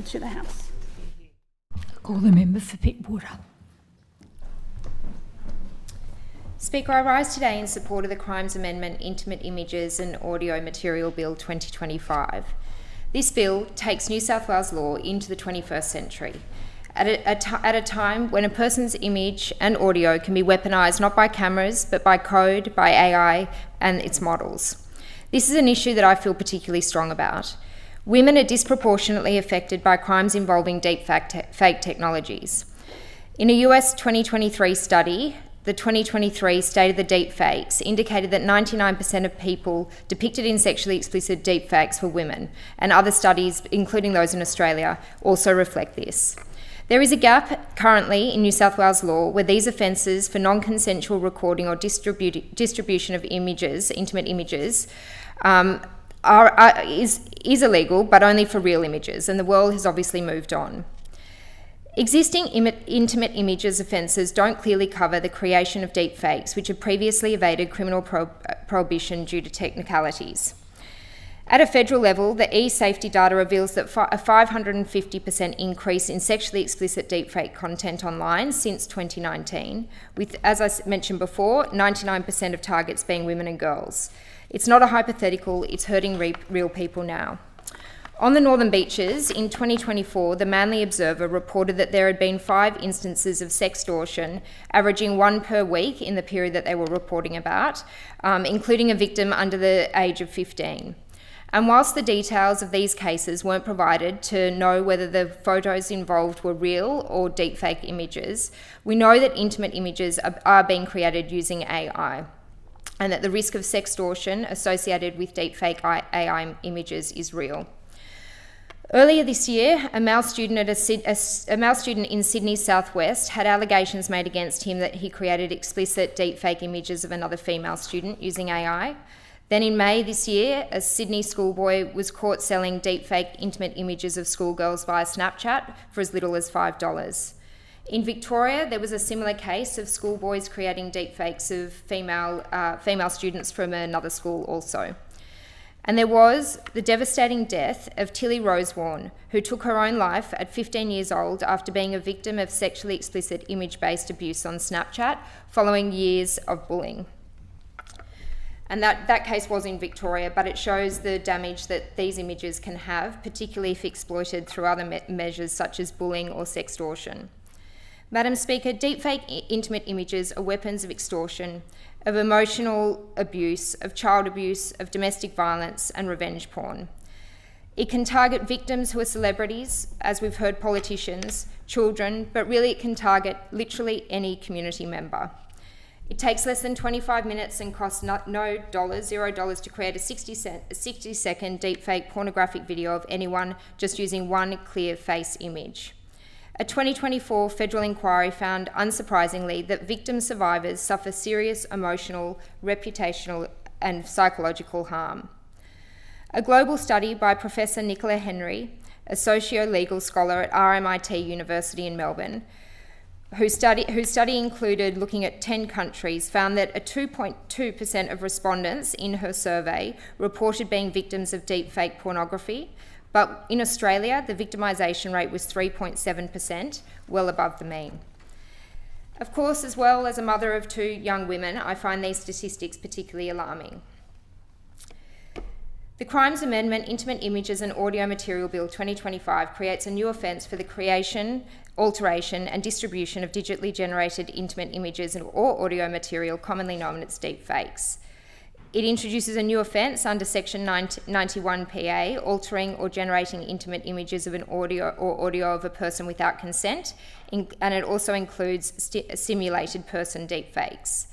to the House. Call the member for Pittwater. Speaker, I rise today in support of the Crimes Amendment Intimate Images and Audio Material Bill 2025. This bill takes New South Wales law into the 21st century, at a time when a person's image and audio can be weaponised not by cameras but by code, by AI and its models. This is an issue that I feel particularly strong about. Women are disproportionately affected by crimes involving deepfake technologies. In a US 2023 study, the 2023 State of the Deepfakes indicated that 99% of people depicted in sexually explicit deepfakes were women, and other studies, including those in Australia, also reflect this. There is a gap currently in New South Wales law where these offences for non-consensual recording or distribution of images, intimate images, is illegal, but only for real images, and the world has obviously moved on. Existing intimate images offences don't clearly cover the creation of deepfakes, which have previously evaded criminal prohibition due to technicalities. At a federal level, the e-safety data reveals that a 550% increase in sexually explicit deepfake content online since 2019, with, as I mentioned before, 99% of targets being women and girls. It's not a hypothetical, it's hurting real people now. On the Northern Beaches, in 2024, the Manly Observer reported that there had been 5 instances of sextortion, averaging 1 per week in the period that they were reporting about, including a victim under the age of 15. And whilst the details of these cases weren't provided to know whether the photos involved were real or deepfake images, we know that intimate images are being created using AI, and that the risk of sextortion associated with deepfake AI images is real. Earlier this year, a male student in Sydney's southwest had allegations made against him that he created explicit deepfake images of another female student using AI. Then in May this year, a Sydney schoolboy was caught selling deepfake intimate images of schoolgirls via Snapchat for as little as $5. In Victoria, there was a similar case of schoolboys creating deepfakes of female students from another school also. And there was the devastating death of Tilly Rosewarne, who took her own life at 15 years old after being a victim of sexually explicit image-based abuse on Snapchat following years of bullying. And that case was in Victoria, but it shows the damage that these images can have, particularly if exploited through other measures such as bullying or sextortion. Madam Speaker, deepfake intimate images are weapons of extortion, of emotional abuse, of child abuse, of domestic violence and revenge porn. It can target victims who are celebrities, as we've heard politicians, children, but really it can target literally any community member. It takes less than 25 minutes and costs $0 to create a 60-second deepfake pornographic video of anyone just using one clear face image. A 2024 federal inquiry found, unsurprisingly, that victim survivors suffer serious emotional, reputational and psychological harm. A global study by Professor Nicola Henry, a socio-legal scholar at RMIT University in Melbourne, whose study included looking at 10 countries, found that a 2.2% of respondents in her survey reported being victims of deepfake pornography, but in Australia, the victimisation rate was 3.7%, well above the mean. Of course, as well as a mother of 2 young women, I find these statistics particularly alarming. The Crimes Amendment Intimate Images and Audio Material Bill 2025 creates a new offence for the creation, alteration and distribution of digitally generated intimate images or audio material commonly known as deepfakes. It introduces a new offence under Section 91 PA, altering or generating intimate images of an audio or audio of a person without consent, and it also includes simulated person deepfakes.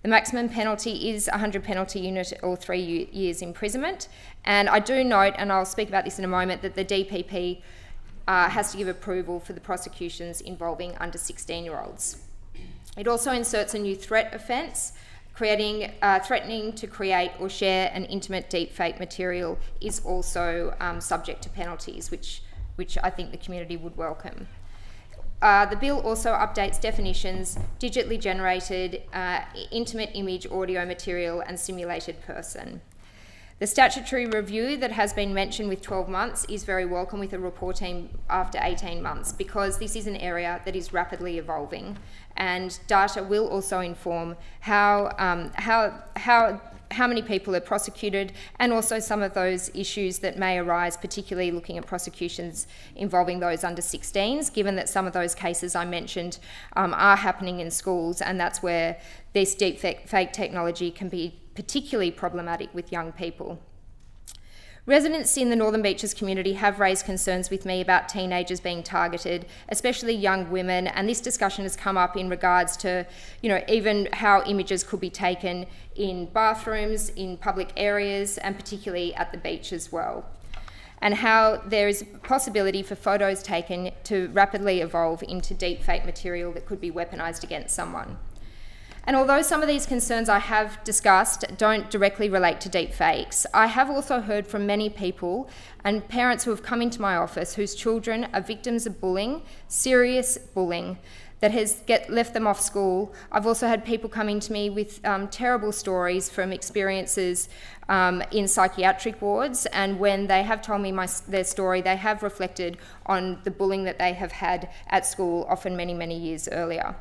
The maximum penalty is a 100 penalty unit or 3 years imprisonment. And I do note, and I'll speak about this in a moment, that the DPP has to give approval for the prosecutions involving under 16-year-olds. It also inserts a new threat offence. Threatening to create or share an intimate deepfake material is also subject to penalties, which I think the community would welcome. The bill also updates definitions, digitally generated, intimate image, audio material and simulated person. The statutory review that has been mentioned with 12 months is very welcome, with a reporting after 18 months, because this is an area that is rapidly evolving, and data will also inform how many people are prosecuted, and also some of those issues that may arise, particularly looking at prosecutions involving those under 16s, given that some of those cases I mentioned are happening in schools, and that's where this deepfake technology can be particularly problematic with young people. Residents in the Northern Beaches community have raised concerns with me about teenagers being targeted, especially young women, and this discussion has come up in regards to, even how images could be taken in bathrooms, in public areas, and particularly at the beach as well, and how there is a possibility for photos taken to rapidly evolve into deepfake material that could be weaponised against someone. And although some of these concerns I have discussed don't directly relate to deepfakes, I have also heard from many people and parents who have come into my office whose children are victims of bullying, serious bullying, that has left them off school. I've also had people come into me with terrible stories from experiences in psychiatric wards, and when they have told me their story, they have reflected on the bullying that they have had at school, often many, many years earlier.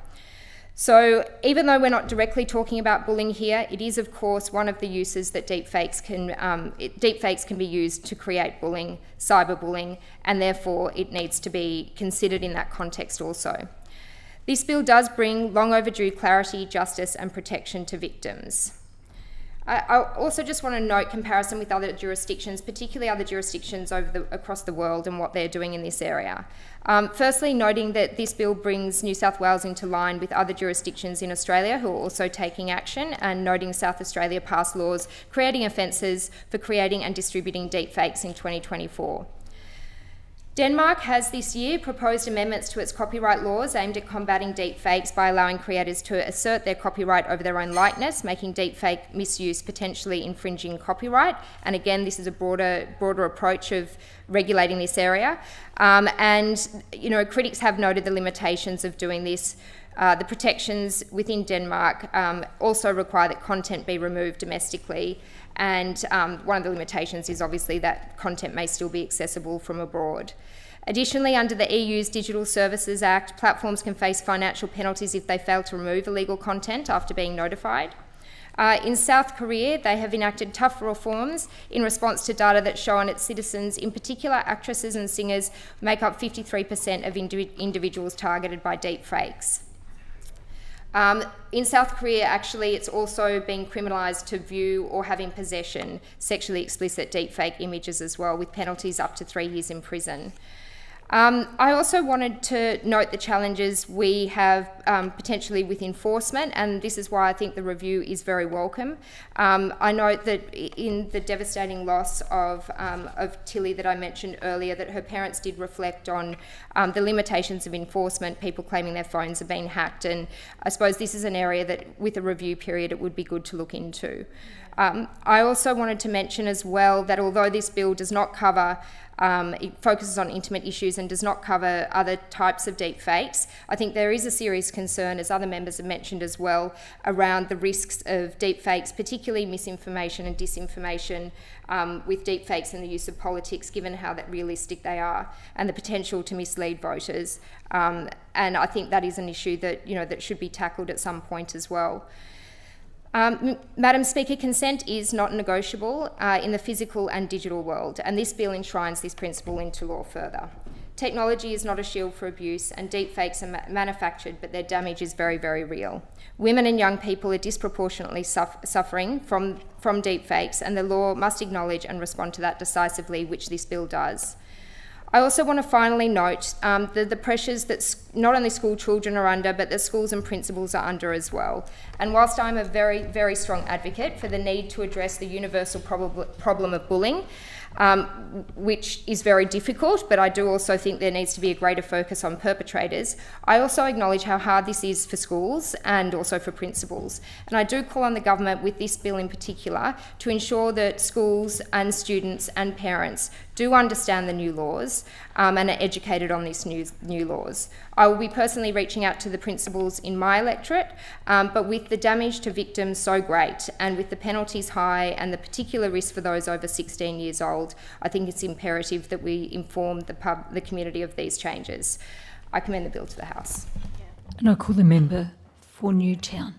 So even though we're not directly talking about bullying here, it is of course one of the uses that deepfakes can be used to create bullying, cyberbullying, and therefore it needs to be considered in that context also. This bill does bring long overdue clarity, justice and protection to victims. I also just want to note comparison with other jurisdictions, particularly other jurisdictions across the world, and what they're doing in this area. Firstly, noting that this bill brings New South Wales into line with other jurisdictions in Australia who are also taking action, and noting South Australia passed laws creating offences for creating and distributing deepfakes in 2024. Denmark has this year proposed amendments to its copyright laws aimed at combating deepfakes by allowing creators to assert their copyright over their own likeness, making deepfake misuse potentially infringing copyright. And again, this is a broader approach of regulating this area. Critics have noted the limitations of doing this. The protections within Denmark also require that content be removed domestically, and one of the limitations is obviously that content may still be accessible from abroad. Additionally, under the EU's Digital Services Act, platforms can face financial penalties if they fail to remove illegal content after being notified. In South Korea, they have enacted tough reforms in response to data that show on its citizens, in particular actresses and singers, make up 53% of individuals targeted by deepfakes. In South Korea, actually, it's also been criminalised to view or have in possession sexually explicit deepfake images as well, with penalties up to 3 years in prison. I also wanted to note the challenges we have potentially with enforcement, and this is why I think the review is very welcome. I note that in the devastating loss of Tilly that I mentioned earlier, that her parents did reflect on the limitations of enforcement, people claiming their phones have been hacked, and I suppose this is an area that with a review period it would be good to look into. I also wanted to mention as well that although this bill does not cover it focuses on intimate issues and does not cover other types of deepfakes, I think there is a serious concern, as other members have mentioned as well, around the risks of deepfakes, particularly misinformation and disinformation with deepfakes and the use of politics, given how realistic they are, and the potential to mislead voters. And I think that is an issue that that should be tackled at some point as well. Madam Speaker, consent is not negotiable in the physical and digital world, and this bill enshrines this principle into law further. Technology is not a shield for abuse, and deepfakes are manufactured, but their damage is very, very real. Women and young people are disproportionately suffering from deepfakes, and the law must acknowledge and respond to that decisively, which this bill does. I also want to finally note the pressures that not only school children are under, but that schools and principals are under as well. And whilst I'm a very, very strong advocate for the need to address the universal problem of bullying, which is very difficult, but I do also think there needs to be a greater focus on perpetrators, I also acknowledge how hard this is for schools and also for principals. And I do call on the government with this bill in particular to ensure that schools and students and parents do understand the new laws and are educated on these new laws. I will be personally reaching out to the principals in my electorate, but with the damage to victims so great and with the penalties high and the particular risk for those over 16 years old, I think it's imperative that we inform the community of these changes. I commend the bill to the House. And I call the member for Newtown.